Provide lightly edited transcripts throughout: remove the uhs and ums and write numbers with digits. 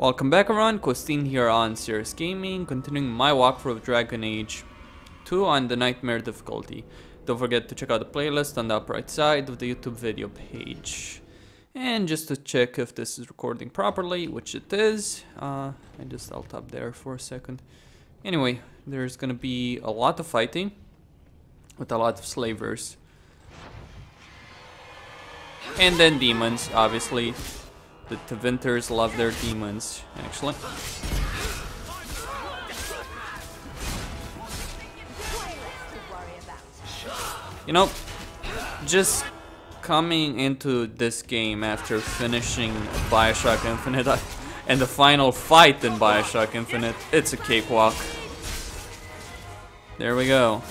Welcome back everyone, Costin here on Serious Gaming, continuing my walkthrough of Dragon Age 2 on the Nightmare difficulty. Don't forget to check out the playlist on the upper right side of the YouTube video page. And just to check if this is recording properly, which it is, I just alt up there for a second. Anyway, there's gonna be a lot of fighting with a lot of slavers. And then demons, obviously. The Tevinters love their demons, actually. You know, just coming into this game after finishing Bioshock Infinite and the final fight in Bioshock Infinite, it's a cakewalk. There we go.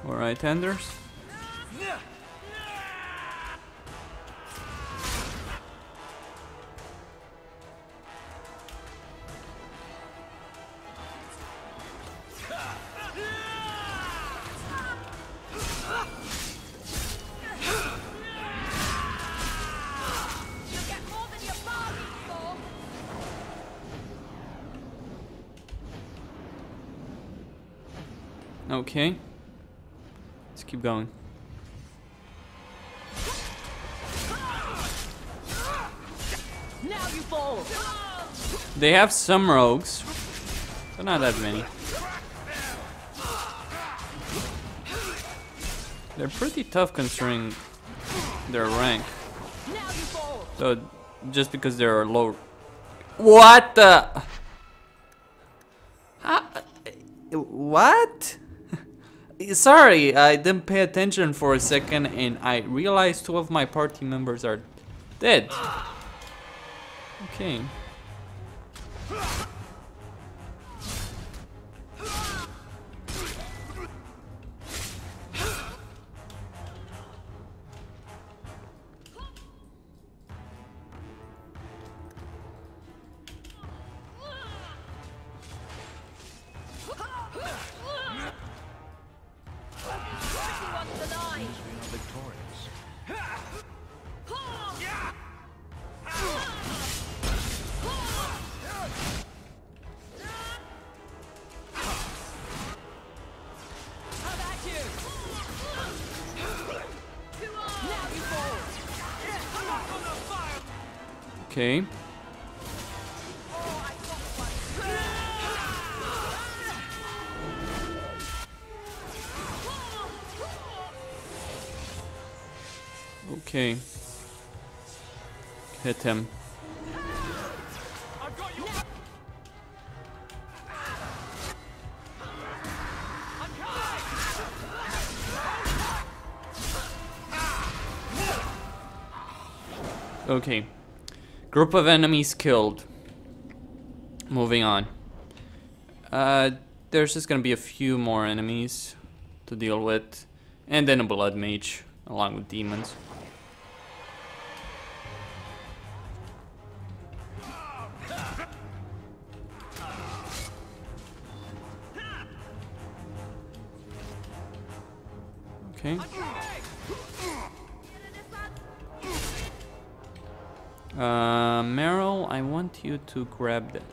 All right, Anders. Okay. Let's keep going. Now you fall. They have some rogues, but not that many. They're pretty tough considering their rank. Now you fall. So just because they're low. What the? What? Sorry, I didn't pay attention for a second and I realized two of my party members are dead. Okay. Okay. Okay. Hit him. Okay. Group of enemies killed. Moving on. There's just gonna be a few more enemies to deal with. And then a blood mage, along with demons. Okay. Meryl, I want you to grab that.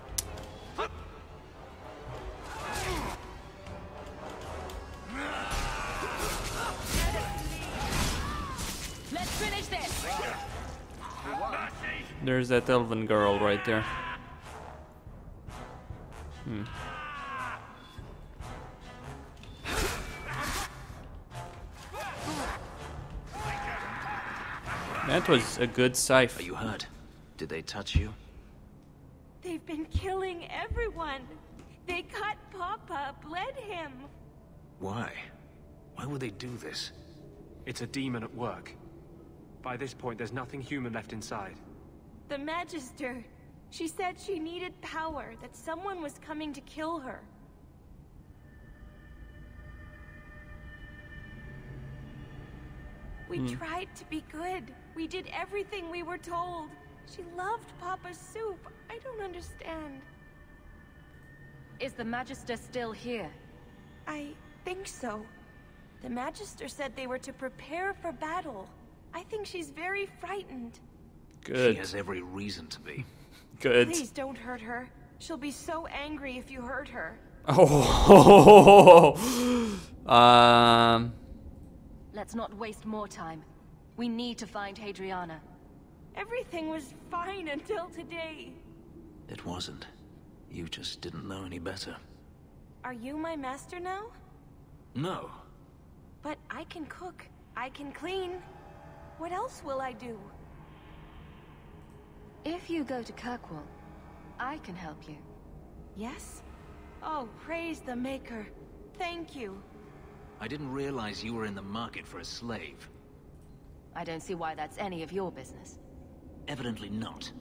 Let's finish this. There's that elven girl right there. That was a good scythe. Are you hurt? Did they touch you? They've been killing everyone. They cut Papa, bled him. Why? Why would they do this? It's a demon at work. By this point, there's nothing human left inside. The Magister. She said she needed power, that someone was coming to kill her. We tried to be good. We did everything we were told. She loved Papa's soup. I don't understand. Is the Magister still here? I think so. The Magister said they were to prepare for battle. I think she's very frightened. Good. She has every reason to be. Good. Please don't hurt her. She'll be so angry if you hurt her. Oh. Let's not waste more time. We need to find Hadriana. Everything was fine until today. It wasn't. You just didn't know any better. Are you my master now? No. But I can cook. I can clean. What else will I do? If you go to Kirkwall, I can help you. Yes? Oh, praise the Maker. Thank you. I didn't realize you were in the market for a slave. I don't see why that's any of your business. Evidently not.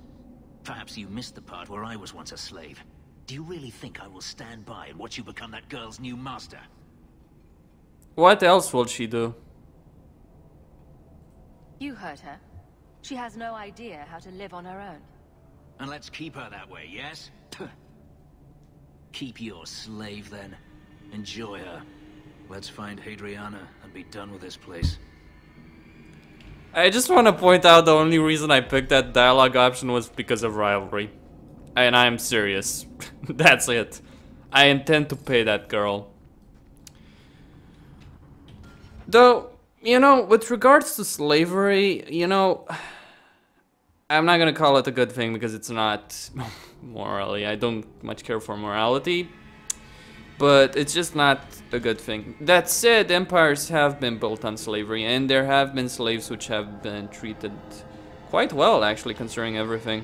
Perhaps you missed the part where I was once a slave. Do you really think I will stand by and watch you become that girl's new master? What else will she do? You heard her. She has no idea how to live on her own. And let's keep her that way, yes? Keep your slave, then. Enjoy her. Let's find Hadriana and be done with this place. I just want to point out the only reason I picked that dialogue option was because of rivalry. And I'm serious. That's it. I intend to pay that girl. Though, you know, with regards to slavery, you know, I'm not gonna call it a good thing because it's not morally. I don't much care for morality. But it's just not a good thing. That said, empires have been built on slavery, and there have been slaves which have been treated quite well, actually, considering everything.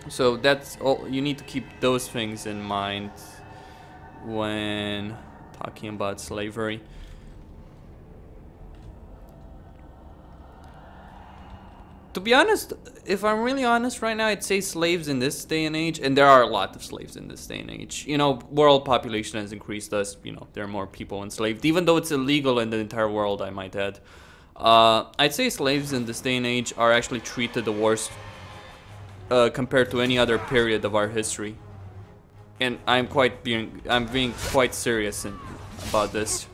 So that's all. You need to keep those things in mind when talking about slavery. To be honest, if I'm really honest right now, I'd say slaves in this day and age, and there are a lot of slaves in this day and age. You know, world population has increased, thus, you know, there are more people enslaved, even though it's illegal in the entire world, I might add. I'd say slaves in this day and age are actually treated the worst compared to any other period of our history. And I'm being quite serious about this.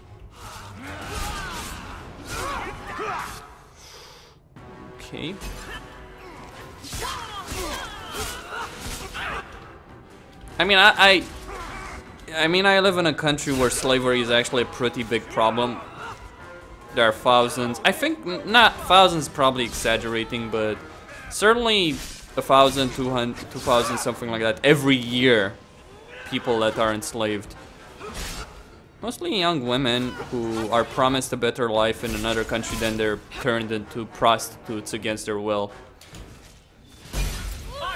Okay. I mean, I live in a country where slavery is actually a pretty big problem. There are thousands. I think not thousands, probably exaggerating, but certainly 1,000, 200, 2,000, something like that every year. People that are enslaved. Mostly young women who are promised a better life in another country, then they're turned into prostitutes against their will.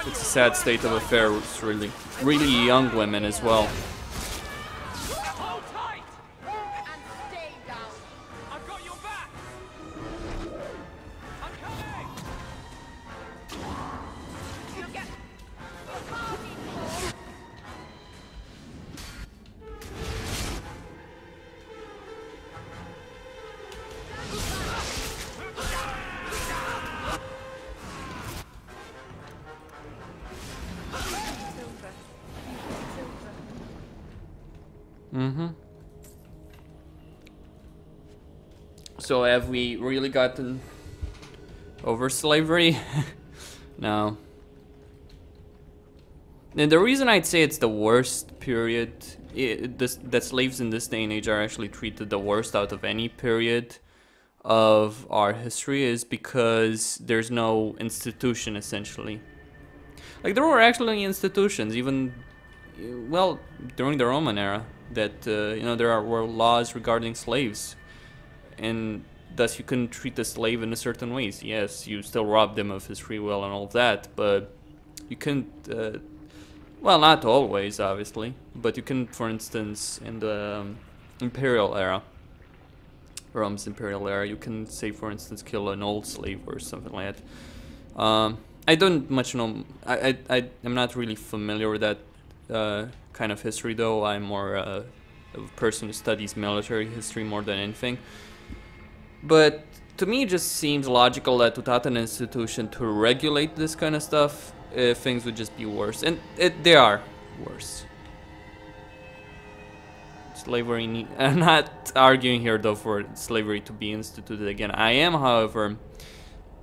It's a sad state of affairs, really. Really young women as well. Hold tight! And stay down. I've got your back! I'm coming! You get So have we really gotten over slavery? No. And the reason I'd say it's the worst period, that slaves in this day and age are actually treated the worst out of any period of our history, is because there's no institution, essentially. Like, there were actually institutions, even, well, during the Roman era, that, you know, were laws regarding slaves. And thus you couldn't treat the slave in a certain ways. Yes, you still robbed him of his free will and all of that, but you couldn't, well, not always, obviously, but you couldn't, for instance, in the imperial era, Rome's imperial era, you can, say, for instance, kill an old slave or something like that. I don't much know, I'm not really familiar with that kind of history, though. I'm more a person who studies military history more than anything. But to me, it just seems logical that without an institution to regulate this kind of stuff, things would just be worse. And they are worse. Slavery I'm not arguing here, though, for slavery to be instituted again. I am, however,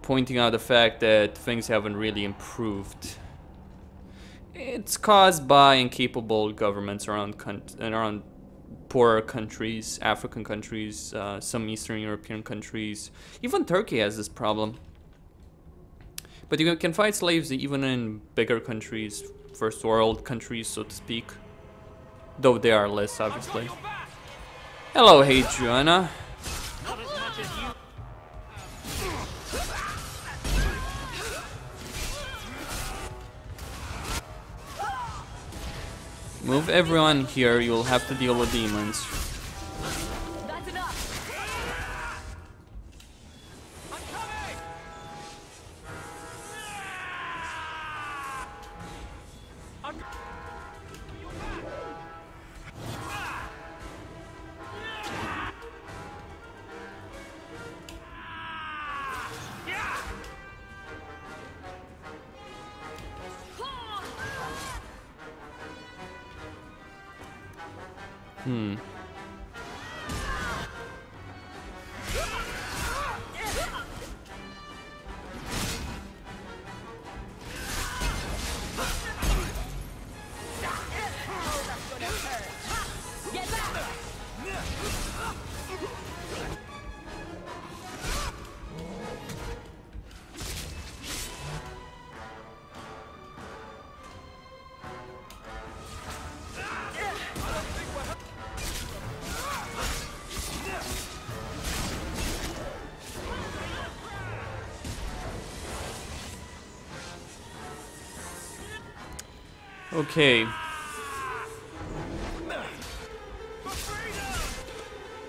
pointing out the fact that things haven't really improved. It's caused by incapable governments around poorer countries, African countries, some Eastern European countries. Even Turkey has this problem. But you can find slaves even in bigger countries, first world countries, so to speak. Though they are less, obviously. Hello, Hadriana. Move everyone here, you'll have to deal with demons. That's enough. Okay.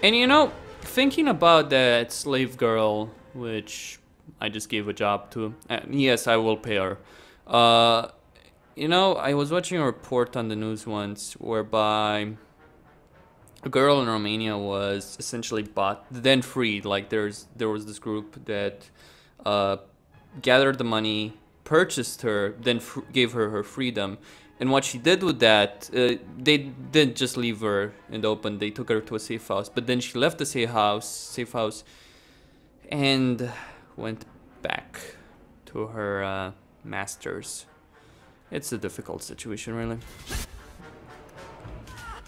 And you know, thinking about that slave girl, which I just gave a job to, yes, I will pay her. You know, I was watching a report on the news once whereby a girl in Romania was essentially bought, then freed. Like there was this group that gathered the money, purchased her, then gave her her freedom. And what she did with that, they didn't just leave her in the open. They took her to a safe house. But then she left the safe house, and went back to her masters. It's a difficult situation, really.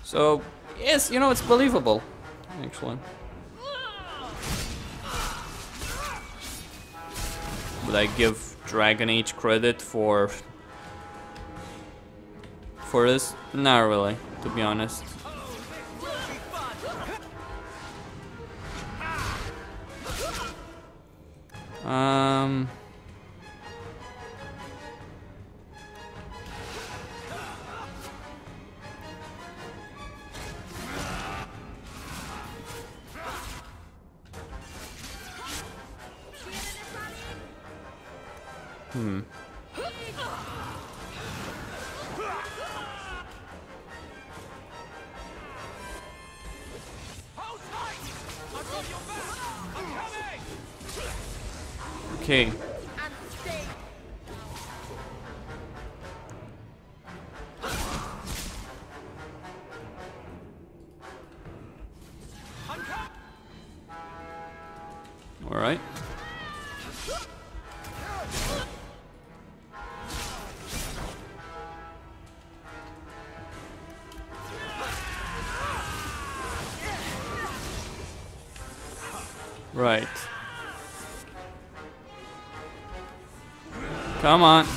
So, yes, you know, it's believable, actually. Would I give Dragon Age credit for this? Not really, to be honest. Okay. All right. Right. Come on.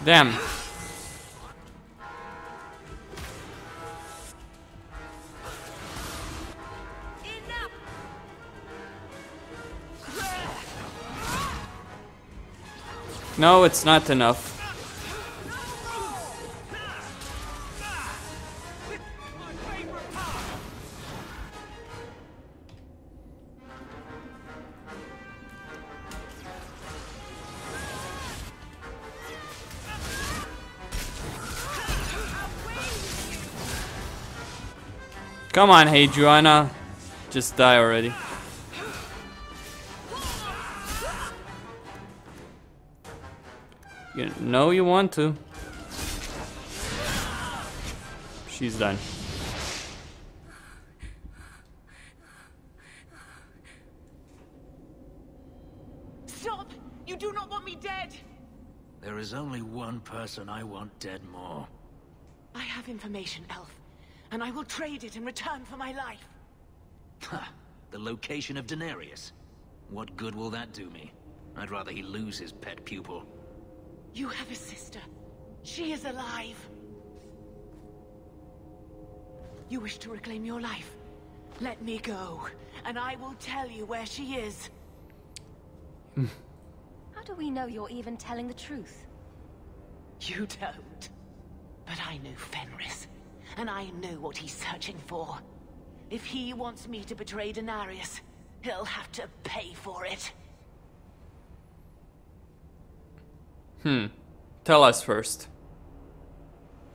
Damn. No, it's not enough. Come on, Hadriana. Just die already. You know you want to. She's done. Stop! You do not want me dead! There is only one person I want dead more. I have information, Elf, and I will trade it in return for my life. Ha! The location of Daenerys. What good will that do me? I'd rather he lose his pet pupil. You have a sister. She is alive. You wish to reclaim your life? Let me go, and I will tell you where she is. How do we know you're even telling the truth? You don't. But I knew Fenris, and I knew what he's searching for. If he wants me to betray Daenerys, he'll have to pay for it. Tell us first.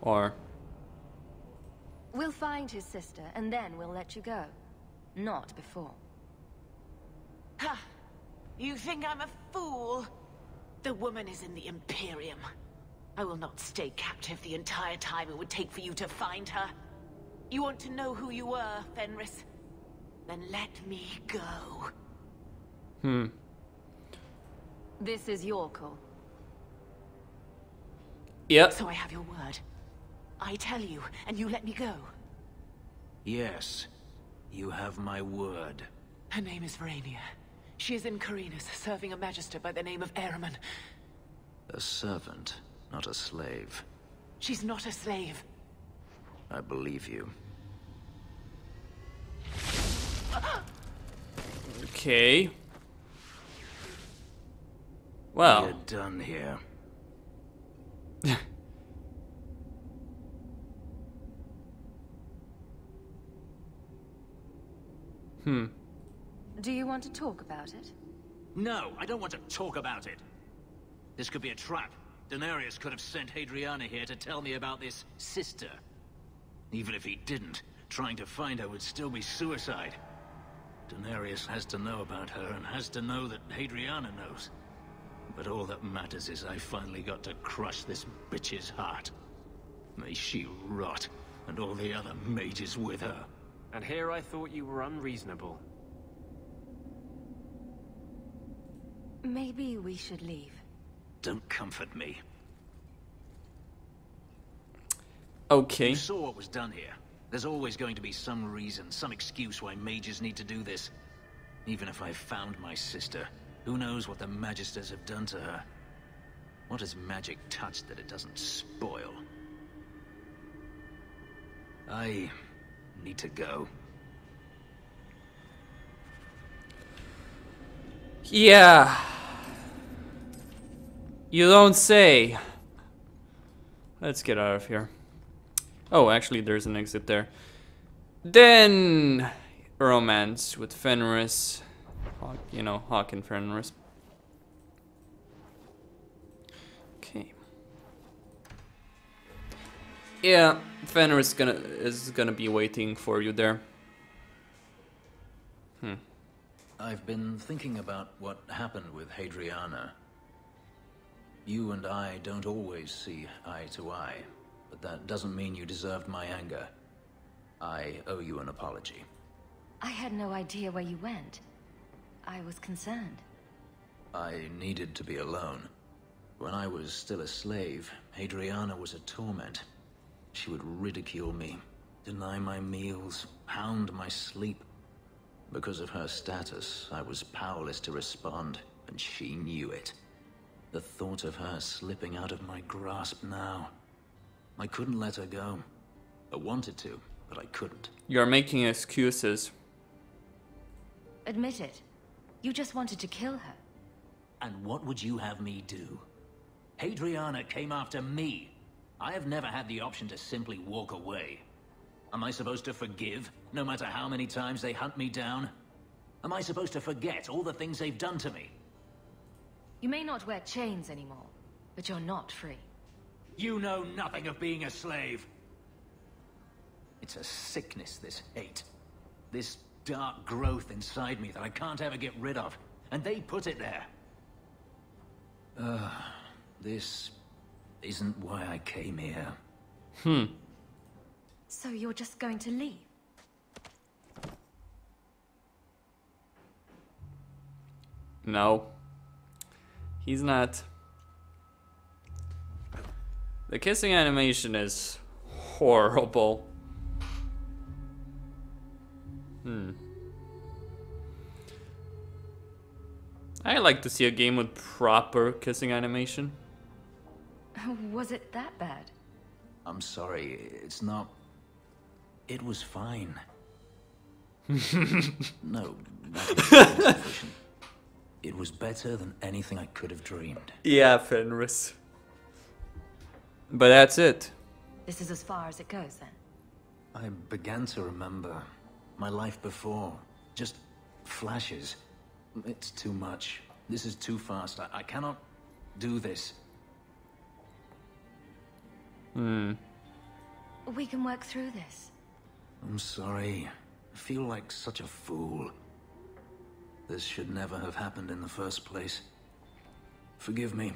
Or... We'll find his sister, and then we'll let you go. Not before. Ha! You think I'm a fool? The woman is in the Imperium. I will not stay captive the entire time it would take for you to find her. You want to know who you were, Fenris? Then let me go. This is your call. Yep. So I have your word. I tell you, and you let me go. Yes, you have my word. Her name is Verania. She is in Carinus, serving a magister by the name of Ahriman. A servant, not a slave. She's not a slave. I believe you. Okay. Well. We're done here. Do you want to talk about it? No, I don't want to talk about it. This could be a trap. Daenerys could have sent Hadriana here to tell me about this sister. Even if he didn't, trying to find her would still be suicide. Daenerys has to know about her and has to know that Hadriana knows. But all that matters is I finally got to crush this bitch's heart. May she rot, and all the other mages with her. And here I thought you were unreasonable. Maybe we should leave. Don't comfort me. Okay. You saw what was done here. There's always going to be some reason, some excuse why mages need to do this. Even if I found my sister, who knows what the Magisters have done to her? What has magic touched that it doesn't spoil? I need to go. Yeah. You don't say. Let's get out of here. Oh, actually, there's an exit there. Then, romance with Fenris. You know, Hawke and Fenris. Okay. Yeah, Fenris is gonna be waiting for you there. I've been thinking about what happened with Hadriana. You and I don't always see eye to eye, but that doesn't mean you deserved my anger. I owe you an apology. I had no idea where you went. I was concerned. I needed to be alone. When I was still a slave, Hadriana was a torment. She would ridicule me, deny my meals, hound my sleep. Because of her status, I was powerless to respond, and she knew it. The thought of her slipping out of my grasp now. I couldn't let her go. I wanted to, but I couldn't. You're making excuses. Admit it. You just wanted to kill her. And what would you have me do? Hadriana came after me. I have never had the option to simply walk away. Am I supposed to forgive, no matter how many times they hunt me down? Am I supposed to forget all the things they've done to me? You may not wear chains anymore, but you're not free. You know nothing of being a slave. It's a sickness, this hate. This dark growth inside me that I can't ever get rid of. And they put it there. This isn't why I came here. So you're just going to leave? No. He's not. The kissing animation is horrible. I like to see a game with proper kissing animation. Was it that bad? I'm sorry, it's not... It was fine. No, that was insufficient. It was better than anything I could have dreamed. Yeah, Fenris. But that's it. This is as far as it goes, then? I began to remember my life before. Just flashes. It's too much. This is too fast. I cannot do this. We can work through this. I'm sorry. I feel like such a fool. This should never have happened in the first place. Forgive me.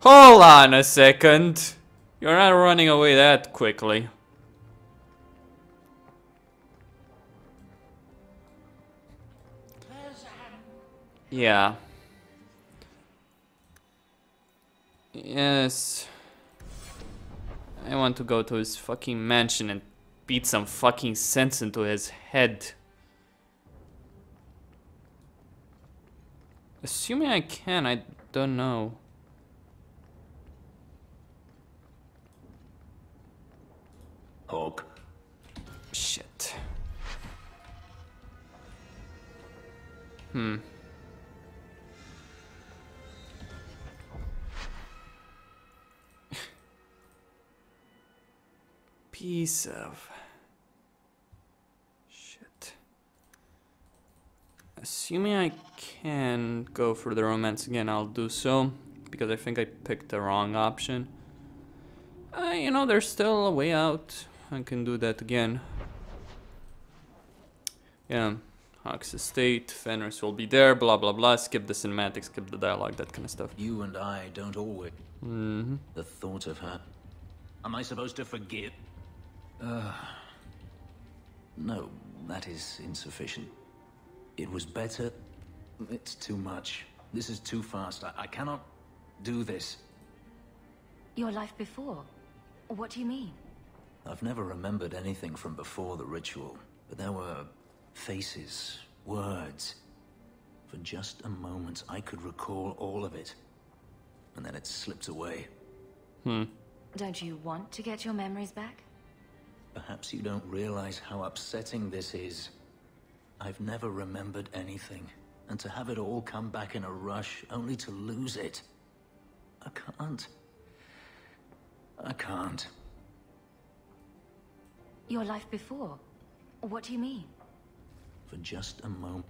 Hold on a second. You're not running away that quickly. Yeah. Yes. I want to go to his fucking mansion and beat some fucking sense into his head. Assuming I can, I don't know. Hawke. Shit. Piece of shit. Assuming I can go for the romance again, I'll do so, because I think I picked the wrong option. You know, there's still a way out. I can do that again. Yeah, Hawke's estate, Fenris will be there, blah blah blah, skip the cinematics, skip the dialogue, that kind of stuff. You and I don't always... The thought of her... Am I supposed to forgive? No, that is insufficient. It was better... It's too much. This is too fast. I cannot do this. Your life before? What do you mean? I've never remembered anything from before the ritual, but there were faces, words. For just a moment, I could recall all of it, and then it slipped away. Don't you want to get your memories back? Perhaps you don't realize how upsetting this is. I've never remembered anything, and to have it all come back in a rush, only to lose it. I can't. I can't. Your life before? What do you mean? For just a moment.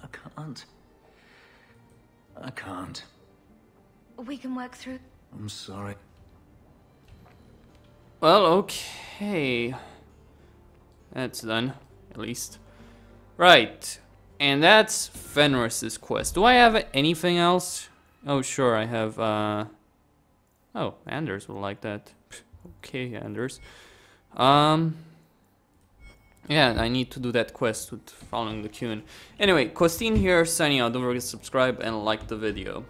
I can't. I can't. We can work through... I'm sorry. Well, okay. That's done, at least. Right. And that's Fenris's quest. Do I have anything else? Oh, sure, I have, Oh, Anders will like that. Okay, Anders. Yeah, I need to do that quest with following the tune. Anyway, Costin here, signing out. Don't forget to subscribe and like the video.